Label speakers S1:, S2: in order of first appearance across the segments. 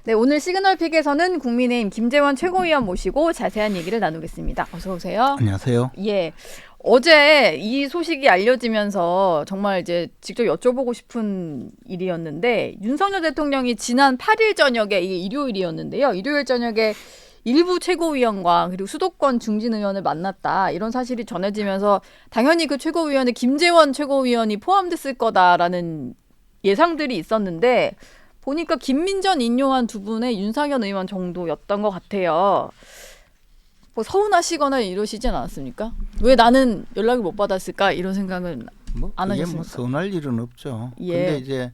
S1: 네, 오늘 시그널픽에서는 국민의힘 김재원 최고위원 모시고 자세한 얘기를 나누겠습니다. 어서 오세요.
S2: 안녕하세요.
S1: 예. 어제 이 소식이 알려지면서 정말 이제 직접 여쭤보고 싶은 일이었는데 윤석열 대통령이 지난 8일 저녁에 이게 일요일이었는데요. 일요일 저녁에 일부 최고위원과 그리고 수도권 중진 의원을 만났다. 이런 사실이 전해지면서 당연히 그 최고위원에 김재원 최고위원이 포함됐을 거다라는 예상들이 있었는데 보니까 김민전, 인요한 두 분의 윤상현 의원 정도였던 것 같아요. 뭐 서운하시거나 이러시진 않았습니까? 왜 나는 연락을 못 받았을까 이런 생각은 안
S2: 그게
S1: 하셨습니까?
S2: 서운할 일은 없죠.
S1: 예.
S2: 근데 이제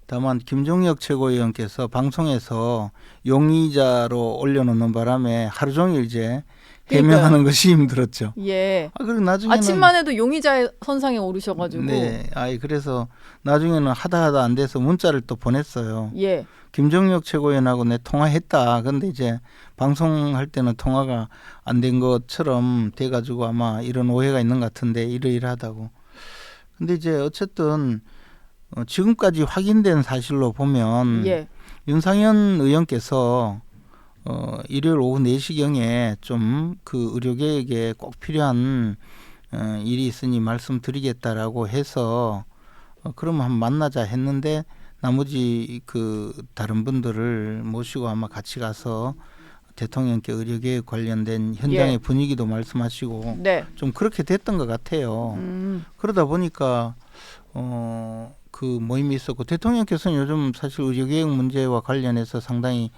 S2: 다만 김종혁 최고위원께서 방송에서 용의자로 올려놓는 바람에 하루 종일 이제 해명하는 것이 힘들었죠.
S1: 예.
S2: 그리고 나중에는
S1: 아침만 해도 용의자 선상에 오르셔가지고.
S2: 네, 그래서 나중에는 하다 안 돼서 문자를 또 보냈어요.
S1: 예.
S2: 김종혁 최고위원하고 내 통화했다. 근데 이제 방송할 때는 통화가 안 된 것처럼 돼가지고 아마 이런 오해가 있는 것 같은데 이러이러하다고. 근데 이제 어쨌든 지금까지 확인된 사실로 보면
S1: 예.
S2: 윤상현 의원께서 일요일 오후 4시경에 좀 그 의료계에게 꼭 필요한 일이 있으니 말씀드리겠다라고 해서 그럼 한번 만나자 했는데 나머지 그 다른 분들을 모시고 아마 같이 가서 대통령께 의료계획 관련된 현장의
S1: 예.
S2: 분위기도 말씀하시고
S1: 네.
S2: 좀 그렇게 됐던 것 같아요. 그러다 보니까 그 모임이 있었고 대통령께서는 요즘 사실 의료계획 문제와 관련해서 상당히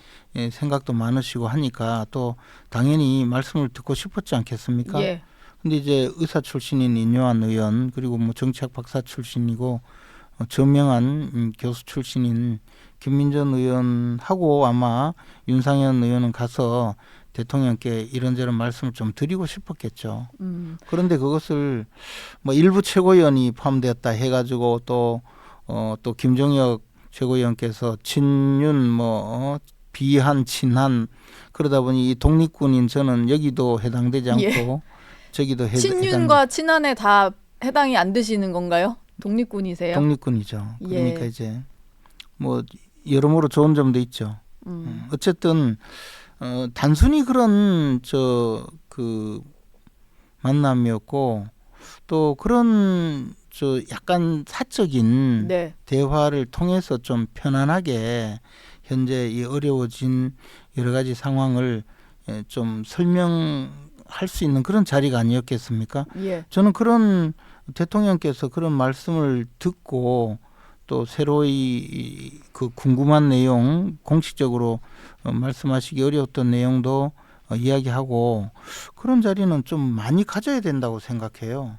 S2: 생각도 많으시고 하니까 또 당연히 말씀을 듣고 싶었지 않겠습니까?
S1: 예.
S2: 근데 이제 의사 출신인 인요한 의원 그리고 뭐 정치학 박사 출신이고 저명한 교수 출신인 김민전 의원하고 아마 윤상현 의원은 가서 대통령께 이런저런 말씀을 좀 드리고 싶었겠죠. 그런데 그것을 뭐 일부 최고위원이 포함되었다 해가지고 또 김종혁 최고위원께서 친윤 비한 친한 그러다 보니 이 독립군인 저는 여기도 해당되지 않고
S1: 예.
S2: 저기도
S1: 친윤과 친한에 다 해당이 안 되시는 건가요? 독립군이세요?
S2: 독립군이죠. 그러니까
S1: 예.
S2: 이제 뭐 여러모로 좋은 점도 있죠. 어쨌든 단순히 그런 그 만남이었고 또 그런 약간 사적인
S1: 네.
S2: 대화를 통해서 좀 편안하게 현재 이 어려워진 여러 가지 상황을 좀 설명할 수 있는 그런 자리가 아니었겠습니까?
S1: 예.
S2: 저는 그런 대통령께서 그런 말씀을 듣고 또 새로이 그 궁금한 내용 공식적으로 말씀하시기 어려웠던 내용도 이야기하고 그런 자리는 좀 많이 가져야 된다고 생각해요.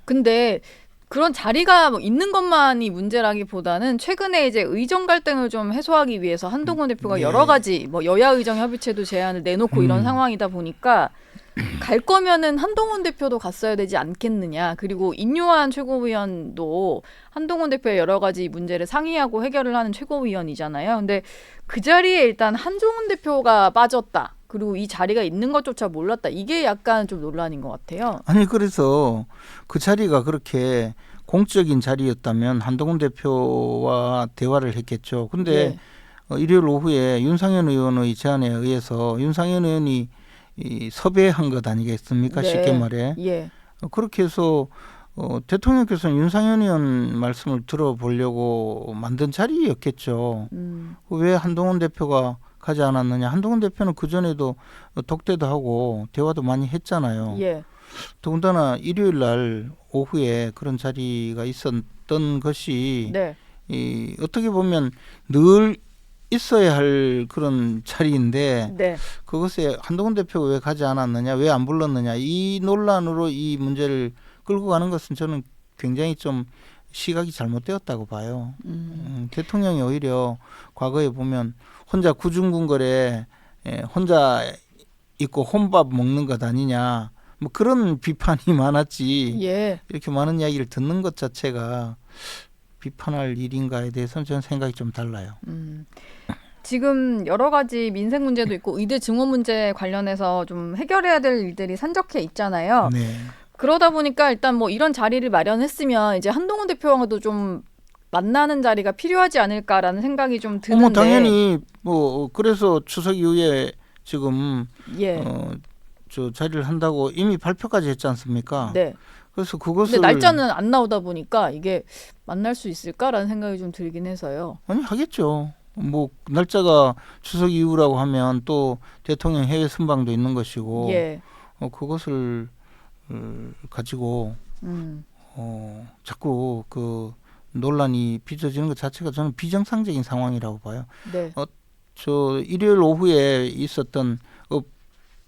S1: 근데 그런 자리가 뭐 있는 것만이 문제라기보다는 최근에 이제 의정 갈등을 좀 해소하기 위해서 한동훈 대표가
S2: 네.
S1: 여러 가지 뭐 여야 의정 협의체도 제안을 내놓고 이런 상황이다 보니까 갈 거면은 한동훈 대표도 갔어야 되지 않겠느냐. 그리고 인요한 최고위원도 한동훈 대표의 여러 가지 문제를 상의하고 해결을 하는 최고위원이잖아요. 근데 그 자리에 일단 한동훈 대표가 빠졌다. 그리고 이 자리가 있는 것조차 몰랐다. 이게 약간 좀 논란인 것 같아요.
S2: 아니 그래서 그 자리가 그렇게 공적인 자리였다면 한동훈 대표와 대화를 했겠죠. 근데 일요일 오후에 윤상현 의원의 제안에 의해서 윤상현 의원이 섭외한 것 아니겠습니까?
S1: 네.
S2: 쉽게 말해.
S1: 예.
S2: 그렇게 해서 대통령께서는 윤상현 의원 말씀을 들어보려고 만든 자리였겠죠. 왜 한동훈 대표가 가지 않았느냐. 한동훈 대표는 그전에도 독대도 하고 대화도 많이 했잖아요.
S1: 예.
S2: 더군다나 일요일 날 오후에 그런 자리가 있었던 것이
S1: 네.
S2: 어떻게 보면 늘 있어야 할 그런 자리인데
S1: 네.
S2: 그것에 한동훈 대표가 왜 가지 않았느냐, 왜 안 불렀느냐 이 논란으로 이 문제를 끌고 가는 것은 저는 굉장히 좀 시각이 잘못되었다고 봐요. 대통령이 오히려 과거에 보면 혼자 구중궁궐에 혼자 있고 혼밥 먹는 것 아니냐 뭐 그런 비판이 많았지.
S1: 예.
S2: 이렇게 많은 이야기를 듣는 것 자체가 비판할 일인가에 대해서는 저는 생각이 좀 달라요.
S1: 지금 여러 가지 민생 문제도 있고 의대 증원 문제 관련해서 좀 해결해야 될 일들이 산적해 있잖아요.
S2: 네.
S1: 그러다 보니까 일단 뭐 이런 자리를 마련했으면 이제 한동훈 대표와도 좀 만나는 자리가 필요하지 않을까라는 생각이 좀 드는데.
S2: 당연히 뭐 그래서 추석 이후에 지금
S1: 예.
S2: 저 자리를 한다고 이미 발표까지 했지 않습니까?
S1: 네.
S2: 그래서
S1: 근데
S2: 그것을
S1: 날짜는 안 나오다 보니까 이게 만날 수 있을까라는 생각이 좀 들긴 해서요.
S2: 아니 하겠죠. 뭐 날짜가 추석 이후라고 하면 또 대통령 해외 순방도 있는 것이고
S1: 예.
S2: 그것을 가지고 자꾸 그 논란이 빚어지는 것 자체가 저는 비정상적인 상황이라고 봐요.
S1: 네.
S2: 저 일요일 오후에 있었던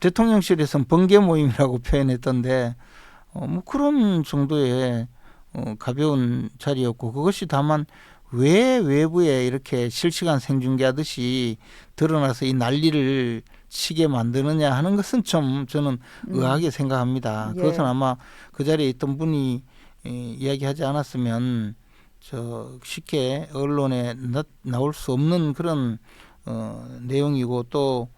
S2: 대통령실에서는 번개 모임이라고 표현했던데 뭐 그런 정도의 가벼운 자리였고 그것이 다만 왜 외부에 이렇게 실시간 생중계하듯이 드러나서 이 난리를 치게 만드느냐 하는 것은 좀 저는 의아하게 생각합니다.
S1: 예.
S2: 그것은 아마 그 자리에 있던 분이 이야기하지 않았으면 저 쉽게 언론에 나올 수 없는 그런 내용이고 또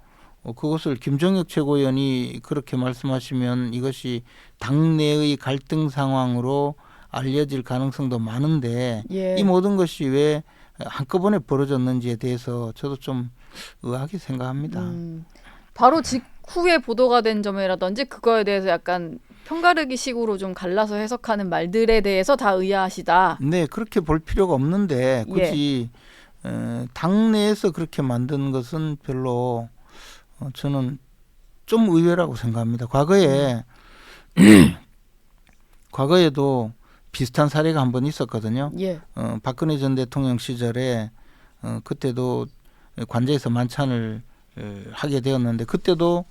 S2: 그것을 김종혁 최고위원이 그렇게 말씀하시면 이것이 당내의 갈등 상황으로 알려질 가능성도 많은데
S1: 예.
S2: 이 모든 것이 왜 한꺼번에 벌어졌는지에 대해서 저도 좀 의아하게 생각합니다.
S1: 바로 직후에 보도가 된 점이라든지 그거에 대해서 약간 편가르기 식으로 좀 갈라서 해석하는 말들에 대해서 다 의아하시다.
S2: 네, 그렇게 볼 필요가 없는데 굳이 당내에서 그렇게 만든 것은 별로 저는 좀 의외라고 생각합니다. 과거에도 비슷한 사례가 한 번 있었거든요.
S1: 예.
S2: 박근혜 전 대통령 시절에 그때도 관저에서 만찬을 하게 되었는데 그때도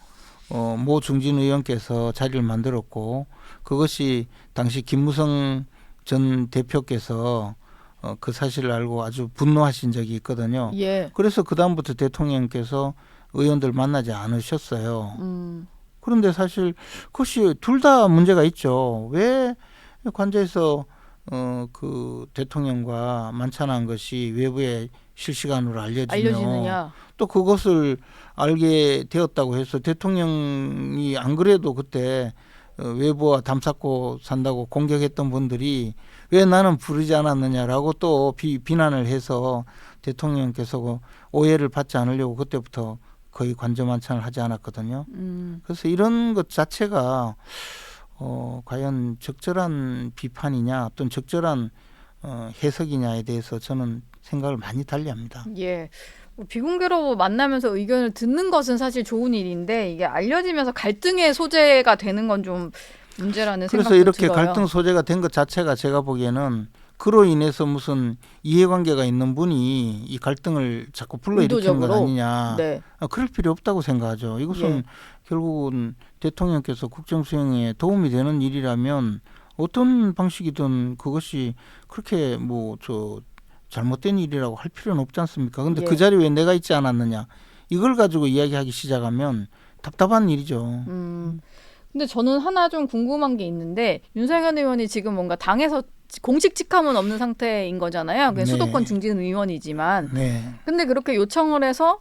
S2: 모 중진 의원께서 자리를 만들었고 그것이 당시 김무성 전 대표께서 그 사실을 알고 아주 분노하신 적이 있거든요.
S1: 예.
S2: 그래서 그다음부터 대통령께서 의원들 만나지 않으셨어요. 그런데 사실 그것이 둘 다 문제가 있죠. 왜 관저에서 그 대통령과 만찬한 것이 외부에 실시간으로
S1: 알려지느냐.
S2: 또 그것을 알게 되었다고 해서 대통령이 안 그래도 그때 외부와 담쌓고 산다고 공격했던 분들이 왜 나는 부르지 않았느냐라고 또 비난을 해서 대통령께서 오해를 받지 않으려고 그때부터 거의 관저 만찬을 하지 않았거든요. 그래서 이런 것 자체가 과연 적절한 비판이냐 또는 적절한 해석이냐에 대해서 저는 생각을 많이 달리합니다.
S1: 예. 뭐 비공개로 만나면서 의견을 듣는 것은 사실 좋은 일인데 이게 알려지면서 갈등의 소재가 되는 건 좀 문제라는 생각도
S2: 그래서 이렇게
S1: 들어요.
S2: 갈등 소재가 된 것 자체가 제가 보기에는 그로 인해서 무슨 이해관계가 있는 분이 이 갈등을 자꾸 불러일으키는 것 아니냐.
S1: 네.
S2: 그럴 필요 없다고 생각하죠. 이것은 결국은 대통령께서 국정수행에 도움이 되는 일이라면 어떤 방식이든 그것이 그렇게 잘못된 일이라고 할 필요는 없지 않습니까? 근데 그 자리에 왜 내가 있지 않았느냐. 이걸 가지고 이야기하기 시작하면 답답한 일이죠.
S1: 근데 저는 하나 좀 궁금한 게 있는데 윤상현 의원이 지금 뭔가 당에서 공식 직함은 없는 상태인 거잖아요. 그냥 수도권 중진 의원이지만. 근데 그렇게 요청을 해서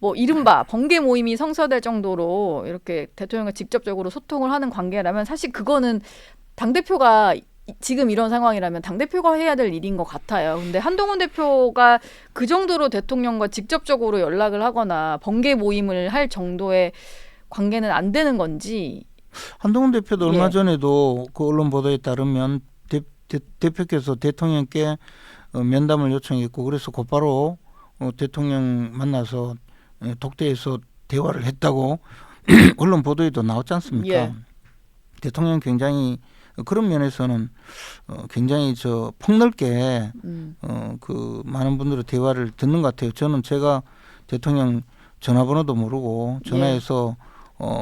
S1: 뭐 이른바 번개 모임이 성사될 정도로 이렇게 대통령과 직접적으로 소통을 하는 관계라면 사실 그거는 당대표가 지금 이런 상황이라면 당대표가 해야 될 일인 것 같아요. 근데 한동훈 대표가 그 정도로 대통령과 직접적으로 연락을 하거나 번개 모임을 할 정도의 관계는 안 되는 건지.
S2: 한동훈 대표도 얼마 전에도 그 언론 보도에 따르면 대표께서 대통령께 면담을 요청했고 그래서 곧바로 대통령 만나서 독대에서 대화를 했다고 언론 보도에도 나왔지 않습니까? 대통령 굉장히 그런 면에서는 굉장히 폭넓게 그 많은 분들의 대화를 듣는 것 같아요. 저는 제가 대통령 전화번호도 모르고 전화해서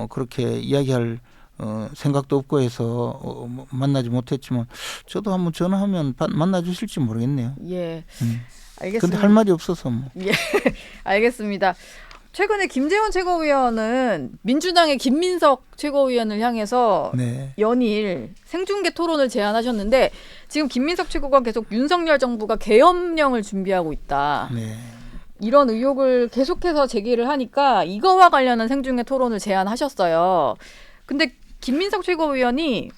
S2: 그렇게 이야기할 생각도 없고 해서 만나지 못했지만 저도 한번 전화하면 만나 주실지 모르겠네요.
S1: 예. 알겠습니다.
S2: 근데 할 말이 없어서 뭐.
S1: 예. 알겠습니다. 최근에 김재원 최고위원은 민주당의 김민석 최고위원을 향해서 연일 생중계 토론을 제안하셨는데 지금 김민석 최고가 계속 윤석열 정부가 계엄령을 준비하고 있다. 이런 의혹을 계속해서 제기를 하니까 이거와 관련한 생중계 토론을 제안하셨어요. 근데 김민석 최고위원이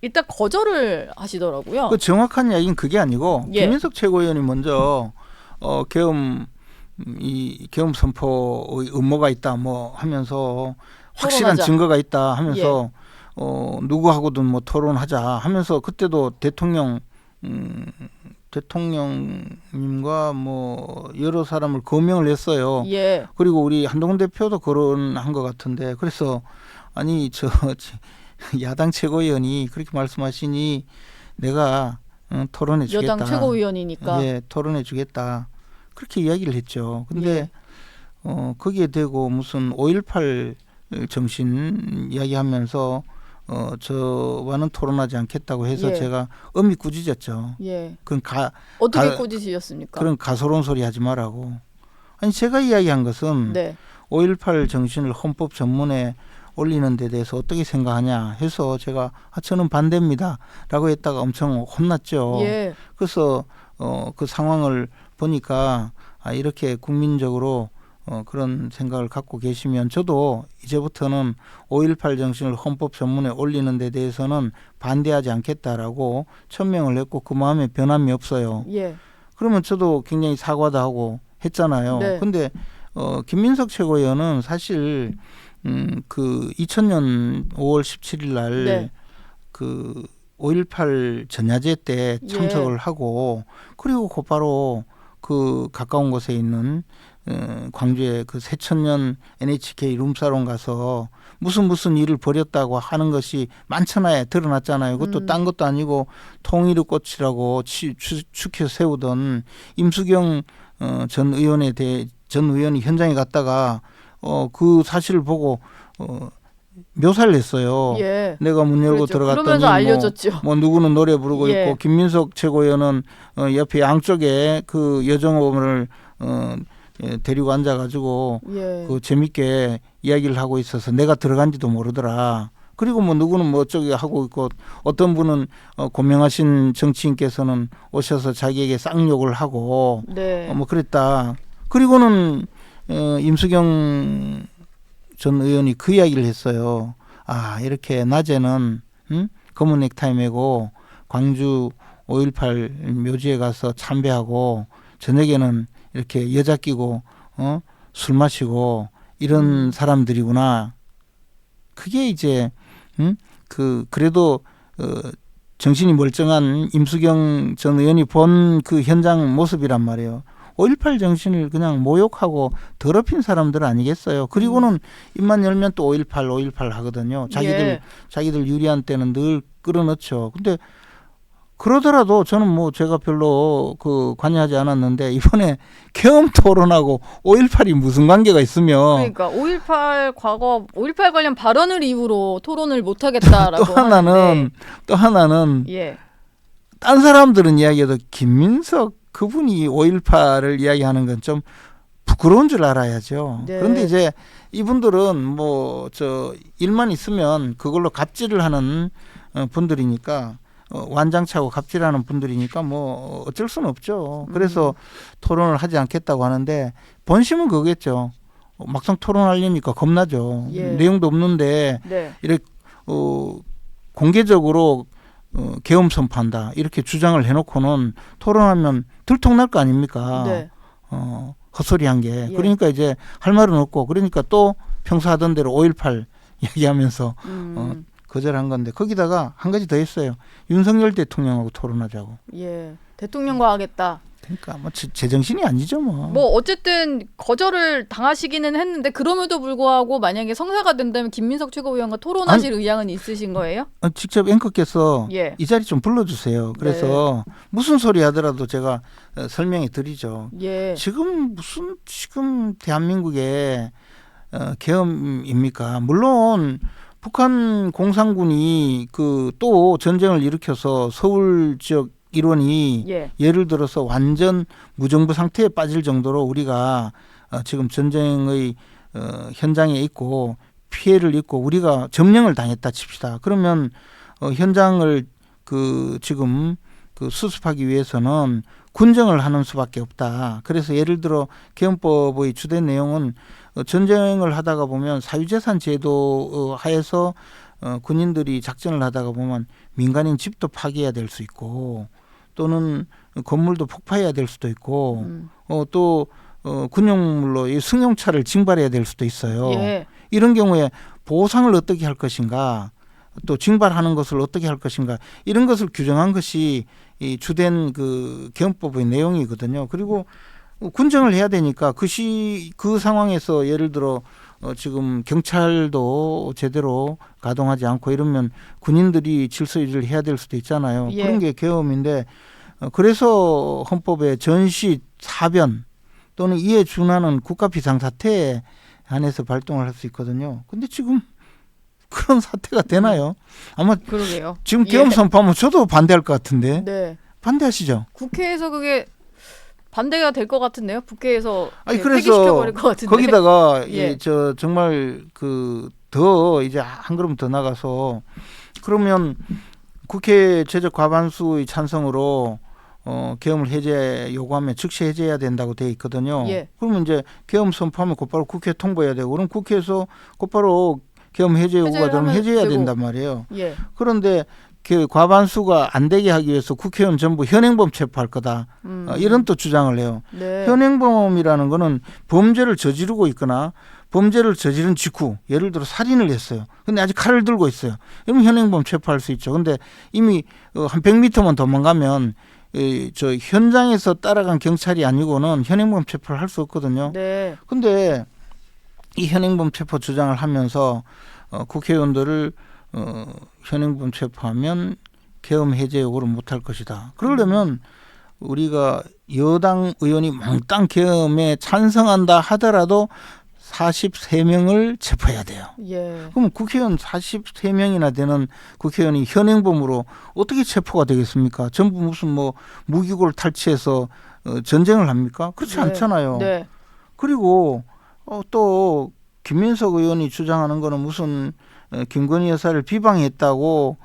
S1: 일단 거절을 하시더라고요.
S2: 그 정확한 이야기는 그게 아니고
S1: 예.
S2: 김민석 최고위원이 먼저 계엄 선포의 음모가 있다 뭐 하면서 확실한
S1: 토론하자.
S2: 증거가 있다 하면서 누구하고든 뭐 토론하자 하면서 그때도 대통령님과 뭐 여러 사람을 거명을 했어요.
S1: 예.
S2: 그리고 우리 한동훈 대표도 거론한 것 같은데 그래서 아니 야당 최고위원이 그렇게 말씀하시니 내가 토론해 주겠다.
S1: 여당 최고위원이니까.
S2: 예, 토론해 주겠다. 그렇게 이야기를 했죠. 근데 거기에 대고 무슨 5.18 정신 이야기하면서 저와는 토론하지 않겠다고 해서
S1: 예.
S2: 제가 엄히 꾸짖었죠.
S1: 예.
S2: 그런
S1: 어떻게 꾸짖으셨습니까?
S2: 그런 가소로운 소리 하지 말라고. 아니 제가 이야기한 것은
S1: 네.
S2: 5.18 정신을 헌법 전문에 올리는 데 대해서 어떻게 생각하냐 해서 제가 저는 반대입니다 라고 했다가 엄청 혼났죠.
S1: 예.
S2: 그래서 그 상황을 보니까 이렇게 국민적으로 그런 생각을 갖고 계시면 저도 이제부터는 5.18 정신을 헌법 전문에 올리는 데 대해서는 반대하지 않겠다라고 천명을 했고 그 마음에 변함이 없어요.
S1: 예.
S2: 그러면 저도 굉장히 사과도 하고 했잖아요.
S1: 네.
S2: 근데 김민석 최고위원은 사실 그 2000년 5월 17일 날
S1: 네.
S2: 그 5.18 전야제 때 참석을 하고 그리고 곧바로 그 가까운 곳에 있는 광주의 그 새천년 NHK 룸사롱 가서 무슨 일을 벌였다고 하는 것이 만천하에 드러났잖아요. 그것도 딴 것도 아니고 통일의 꽃이라고 축해서 세우던 임수경 전 의원이 현장에 갔다가 그 사실을 보고 묘사를 했어요.
S1: 예.
S2: 내가 문 열고
S1: 그렇죠.
S2: 들어갔더니
S1: 그러면서 알려졌죠.
S2: 뭐 누구는 노래 부르고
S1: 예.
S2: 있고 김민석 최고위원은 옆에 양쪽에 그 여정원을 데리고 앉아가지고
S1: 예.
S2: 그 재밌게 이야기를 하고 있어서 내가 들어간지도 모르더라. 그리고 뭐 누구는 뭐 어쩌게 하고 있고 어떤 분은 고명하신 정치인께서는 오셔서 자기에게 쌍욕을 하고
S1: 네.
S2: 뭐 그랬다. 그리고는 임수경 전 의원이 그 이야기를 했어요. 이렇게 낮에는 검은 넥타이 메고 광주 5.18 묘지에 가서 참배하고 저녁에는 이렇게 여자 끼고 술 마시고 이런 사람들이구나. 그게 이제 그래도 정신이 멀쩡한 임수경 전 의원이 본 그 현장 모습이란 말이에요. 5.18 정신을 그냥 모욕하고 더럽힌 사람들 아니겠어요. 그리고는 입만 열면 또 5.18 하거든요. 자기들 유리한 때는 늘 끌어넣죠. 근데 그러더라도 저는 뭐 제가 별로 관여하지 않았는데 이번에 계엄 토론하고 5.18이 무슨 관계가 있으며
S1: 그러니까 5.18 관련 발언을 이유로 토론을 못 하겠다라고
S2: 또 하나는
S1: 예.
S2: 딴 사람들은 이야기해도 김민석 그분이 5.18을 이야기하는 건 좀 부끄러운 줄 알아야죠.
S1: 네.
S2: 그런데 이제 이분들은 뭐 일만 있으면 그걸로 갑질을 하는 분들이니까 완장차고 갑질하는 분들이니까 뭐 어쩔 수는 없죠. 그래서 토론을 하지 않겠다고 하는데 본심은 그거겠죠. 막상 토론하려니까 겁나죠.
S1: 예.
S2: 내용도 없는데
S1: 네.
S2: 이렇게 공개적으로 계엄 선포한다 이렇게 주장을 해놓고는 토론하면 들통날 거 아닙니까?
S1: 네.
S2: 헛소리한 게.
S1: 예.
S2: 그러니까 이제 할 말은 없고 그러니까 또 평소 하던 대로 5.18 얘기하면서 거절한 건데 거기다가 한 가지 더 했어요. 윤석열 대통령하고 토론하자고.
S1: 예. 대통령과 하겠다.
S2: 그러니까 뭐 제정신이 아니죠 뭐.
S1: 뭐 어쨌든 거절을 당하시기는 했는데 그럼에도 불구하고 만약에 성사가 된다면 김민석 최고위원과 토론하실 의향은 있으신 거예요?
S2: 직접 앵커께서
S1: 예.
S2: 이 자리 좀 불러주세요. 그래서 무슨 소리 하더라도 제가 설명해 드리죠.
S1: 예.
S2: 지금 대한민국에 계엄입니까? 물론 북한 공산군이 또 전쟁을 일으켜서 서울 지역 일원이 예를 들어서 완전 무정부 상태에 빠질 정도로 우리가 지금 전쟁의 현장에 있고 피해를 입고 우리가 점령을 당했다 칩시다. 그러면 현장을 지금 수습하기 위해서는 군정을 하는 수밖에 없다. 그래서 예를 들어 계엄법의 주된 내용은 전쟁을 하다가 보면 사유재산 제도 하에서 군인들이 작전을 하다가 보면 민간인 집도 파괴해야 될 수 있고 또는 건물도 폭파해야 될 수도 있고 또 군용물로 이 승용차를 징발해야 될 수도 있어요.
S1: 예.
S2: 이런 경우에 보상을 어떻게 할 것인가 또 징발하는 것을 어떻게 할 것인가 이런 것을 규정한 것이 이 주된 그 계엄법의 내용이거든요. 그리고 군정을 해야 되니까 그 상황에서 예를 들어 지금 경찰도 제대로 가동하지 않고 이러면 군인들이 질서 유지를 해야 될 수도 있잖아요.
S1: 예.
S2: 그런 게 계엄인데 그래서 헌법에 전시 사변 또는 이에 준하는 국가 비상사태에 한해서 발동을 할 수 있거든요. 근데 지금 그런 사태가 되나요? 아마
S1: 그러게요.
S2: 지금 계엄 선포하면 저도 반대할 것 같은데
S1: 네.
S2: 반대하시죠?
S1: 국회에서 그게 반대가 될 것 같은데요. 국회에서
S2: 아니
S1: 그래서
S2: 그래서
S1: 폐기시켜버릴 것 같은데.
S2: 거기다가
S1: 예.
S2: 저 정말 더 이제 한 걸음 더 나가서 그러면 국회 최적 과반수의 찬성으로 계엄을 해제 요구하면 즉시 해제해야 된다고 돼 있거든요.
S1: 예.
S2: 그러면 이제 계엄 선포하면 곧바로 국회에 통보해야 되고 그럼 국회에서 곧바로 계엄 해제 요구가 되면 해제해야
S1: 되고.
S2: 된단 말이에요.
S1: 예.
S2: 그런데 그 과반수가 안 되게 하기 위해서 국회의원 전부 현행범 체포할 거다. 이런 또 주장을 해요.
S1: 네.
S2: 현행범이라는 거는 범죄를 저지르고 있거나 범죄를 저지른 직후 예를 들어 살인을 했어요. 근데 아직 칼을 들고 있어요. 그럼 현행범 체포할 수 있죠. 근데 이미 한 100m만 도망가면 저 현장에서 따라간 경찰이 아니고는 현행범 체포를 할 수 없거든요.
S1: 네.
S2: 근데 이 현행범 체포 주장을 하면서 국회의원들을 현행범 체포하면 계엄 해제 요구를 못할 것이다. 그러려면 우리가 여당 의원이 몽땅 계엄에 찬성한다 하더라도 43명을 체포해야 돼요.
S1: 예.
S2: 그럼 국회의원 43명이나 되는 국회의원이 현행범으로 어떻게 체포가 되겠습니까? 전부 무슨 뭐 무기고를 탈취해서 전쟁을 합니까? 그렇지
S1: 네.
S2: 않잖아요.
S1: 네.
S2: 그리고 또 김민석 의원이 주장하는 거는 무슨 김건희 여사를 비방했다고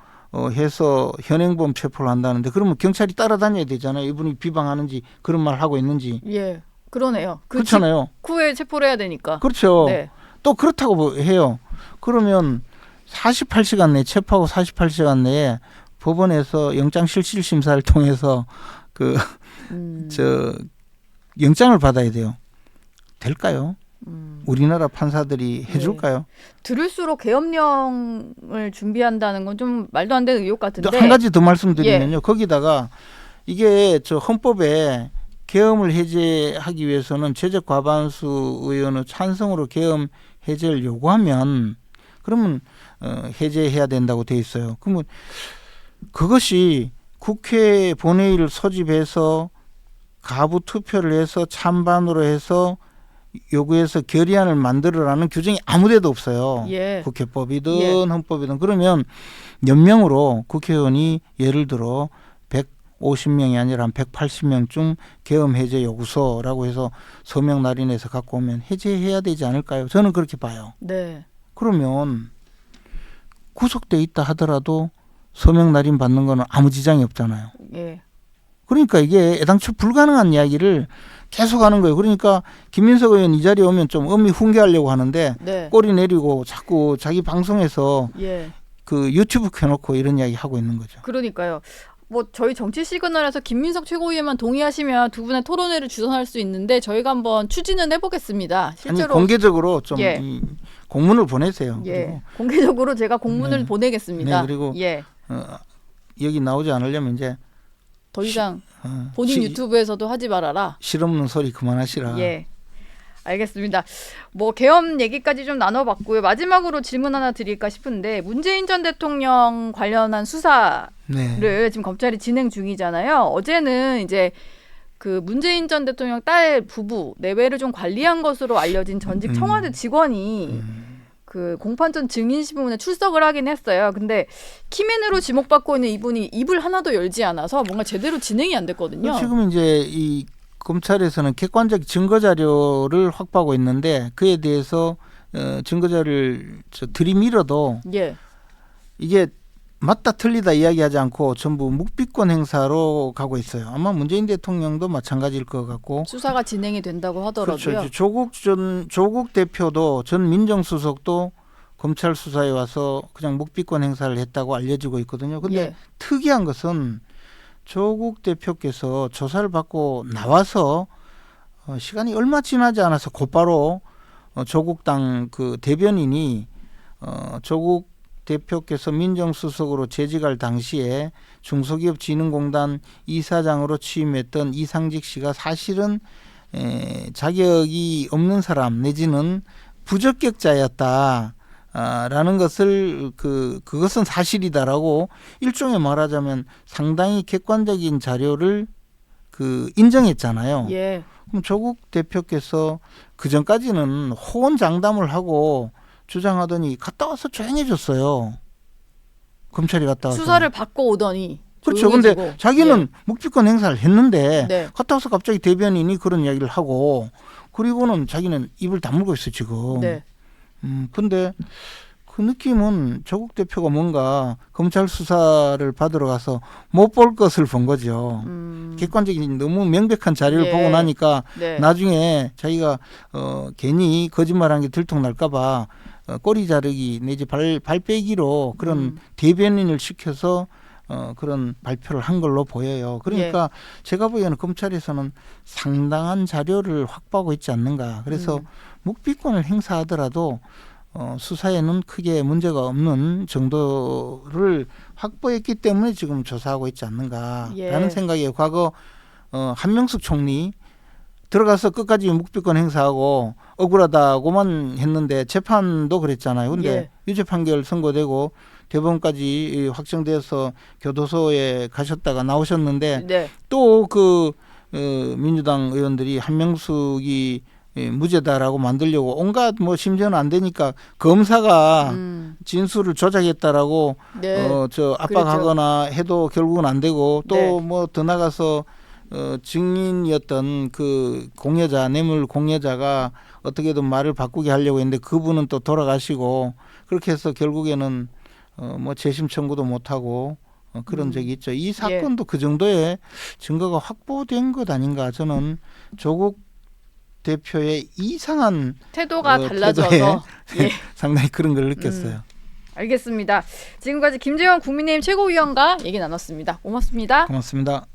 S2: 해서 현행범 체포를 한다는데 그러면 경찰이 따라다녀야 되잖아요. 이분이 비방하는지 그런 말 하고 있는지.
S1: 예. 그러네요. 그
S2: 그렇잖아요.
S1: 직후에 체포를 해야 되니까.
S2: 그렇죠.
S1: 네.
S2: 또 그렇다고 해요. 그러면 48시간 내에 체포하고 48시간 내에 법원에서 영장 실질 심사를 통해서 영장을 받아야 돼요. 될까요? 우리나라 판사들이 해줄까요?
S1: 들을수록 계엄령을 준비한다는 건 좀 말도 안 되는 의혹 같은데.
S2: 한 가지 더 말씀드리면요. 거기다가 이게 저 헌법에 계엄을 해제하기 위해서는 최적 과반수 의원의 찬성으로 계엄 해제를 요구하면 그러면 해제해야 된다고 돼 있어요. 그러면 그것이 국회 본회의를 소집해서 가부 투표를 해서 찬반으로 해서 요구해서 결의안을 만들어라는 규정이 아무데도 없어요.
S1: 예.
S2: 국회법이든
S1: 예.
S2: 헌법이든 그러면 연명으로 국회의원이 예를 들어 150명이 아니라 한 180명 중 계엄 해제 요구서라고 해서 서명 날인해서 갖고 오면 해제해야 되지 않을까요? 저는 그렇게 봐요.
S1: 네.
S2: 그러면 구속돼 있다 하더라도 서명 날인 받는 거는 아무 지장이 없잖아요.
S1: 예.
S2: 그러니까 이게 애당초 불가능한 이야기를 계속 하는 거예요. 그러니까 김민석 의원 이 자리에 오면 좀 엄히 훈계하려고 하는데
S1: 네.
S2: 꼬리 내리고 자꾸 자기 방송에서
S1: 예.
S2: 그 유튜브 켜놓고 이런 이야기 하고 있는 거죠.
S1: 그러니까요. 뭐 저희 정치 시그널에서 김민석 최고위원만 동의하시면 두 분의 토론회를 주선할 수 있는데 저희가 한번 추진은 해보겠습니다. 실제로
S2: 아니 공개적으로 좀
S1: 예.
S2: 이 공문을 보내세요.
S1: 예.
S2: 그리고
S1: 공개적으로 제가 공문을
S2: 네.
S1: 보내겠습니다.
S2: 네, 그리고
S1: 예.
S2: 여기 나오지 않으려면 이제
S1: 더 이상 본인 유튜브에서도 하지 말아라.
S2: 실없는 소리 그만하시라.
S1: 예. 알겠습니다. 뭐 계엄 얘기까지 좀 나눠봤고요. 마지막으로 질문 하나 드릴까 싶은데 문재인 전 대통령 관련한 수사를
S2: 네.
S1: 지금 검찰이 진행 중이잖아요. 어제는 이제 그 문재인 전 대통령 딸 부부 내외를 좀 관리한 것으로 알려진 전직 청와대 직원이 그 공판전 증인신문에 출석을 하긴 했어요. 근데 키맨으로 지목받고 있는 이분이 입을 하나도 열지 않아서 뭔가 제대로 진행이 안 됐거든요.
S2: 지금 이제 이 검찰에서는 객관적 증거 자료를 확보하고 있는데 그에 대해서 증거 자료를 들이밀어도
S1: 예.
S2: 이게 맞다 틀리다 이야기하지 않고 전부 묵비권 행사로 가고 있어요. 아마 문재인 대통령도 마찬가지일 것 같고.
S1: 수사가 진행이 된다고 하더라고요.
S2: 그렇죠. 조국 대표도 전 민정수석도 검찰 수사에 와서 그냥 묵비권 행사를 했다고 알려지고 있거든요. 근데
S1: 예.
S2: 특이한 것은 조국 대표께서 조사를 받고 나와서 시간이 얼마 지나지 않아서 곧바로 조국당 그 대변인이 조국 대표께서 민정수석으로 재직할 당시에 중소기업진흥공단 이사장으로 취임했던 이상직 씨가 사실은 자격이 없는 사람 내지는 부적격자였다. 라는 것을 그것은 사실이다라고 일종의 말하자면 상당히 객관적인 자료를 인정했잖아요.
S1: 예.
S2: 그럼 조국 대표께서 그 전까지는 호언장담을 하고 주장하더니 갔다 와서 조용해졌어요. 검찰이 갔다 와서.
S1: 수사를 받고 오더니
S2: 그렇죠.
S1: 조용해지고.
S2: 근데 자기는 묵비권 행사를 했는데
S1: 네.
S2: 갔다 와서 갑자기 대변인이 그런 이야기를 하고 그리고는 자기는 입을 다물고 있어 지금.
S1: 네.
S2: 근데 그 느낌은 조국 대표가 뭔가 검찰 수사를 받으러 가서 못 볼 것을 본 거죠. 객관적인 너무 명백한 자료를
S1: 예.
S2: 보고 나니까
S1: 네.
S2: 나중에 자기가 괜히 거짓말한 게 들통날까봐 꼬리 자르기 내지 발 빼기로 그런 대변인을 시켜서 그런 발표를 한 걸로 보여요. 그러니까 제가 보기에는 검찰에서는 상당한 자료를 확보하고 있지 않는가. 그래서 묵비권을 행사하더라도 수사에는 크게 문제가 없는 정도를 확보했기 때문에 지금 조사하고 있지 않는가라는
S1: 예.
S2: 생각이에요. 과거 한명숙 총리 들어가서 끝까지 묵비권 행사하고 억울하다고만 했는데 재판도 그랬잖아요. 근데
S1: 예.
S2: 유죄 판결 선고되고 대법원까지 확정돼서 교도소에 가셨다가 나오셨는데
S1: 네.
S2: 또 민주당 의원들이 한명숙이 무죄다라고 만들려고 온갖 심지어는 안 되니까 검사가 진술을 조작했다라고
S1: 네.
S2: 압박하거나 해도 결국은 안 되고 또
S1: 네.
S2: 더 나가서 증인이었던 그 공여자 뇌물 공여자가 어떻게든 말을 바꾸게 하려고 했는데 그분은 또 돌아가시고 그렇게 해서 결국에는 재심 청구도 못하고 그런 적이 있죠. 이 사건도 그 정도의 증거가 확보된 것 아닌가. 저는 조국 대표의 이상한
S1: 태도가 달라져서
S2: 태도에 상당히 그런 걸 느꼈어요.
S1: 알겠습니다. 지금까지 김재원 국민의힘 최고위원과 얘기 나눴습니다. 고맙습니다.
S2: 고맙습니다.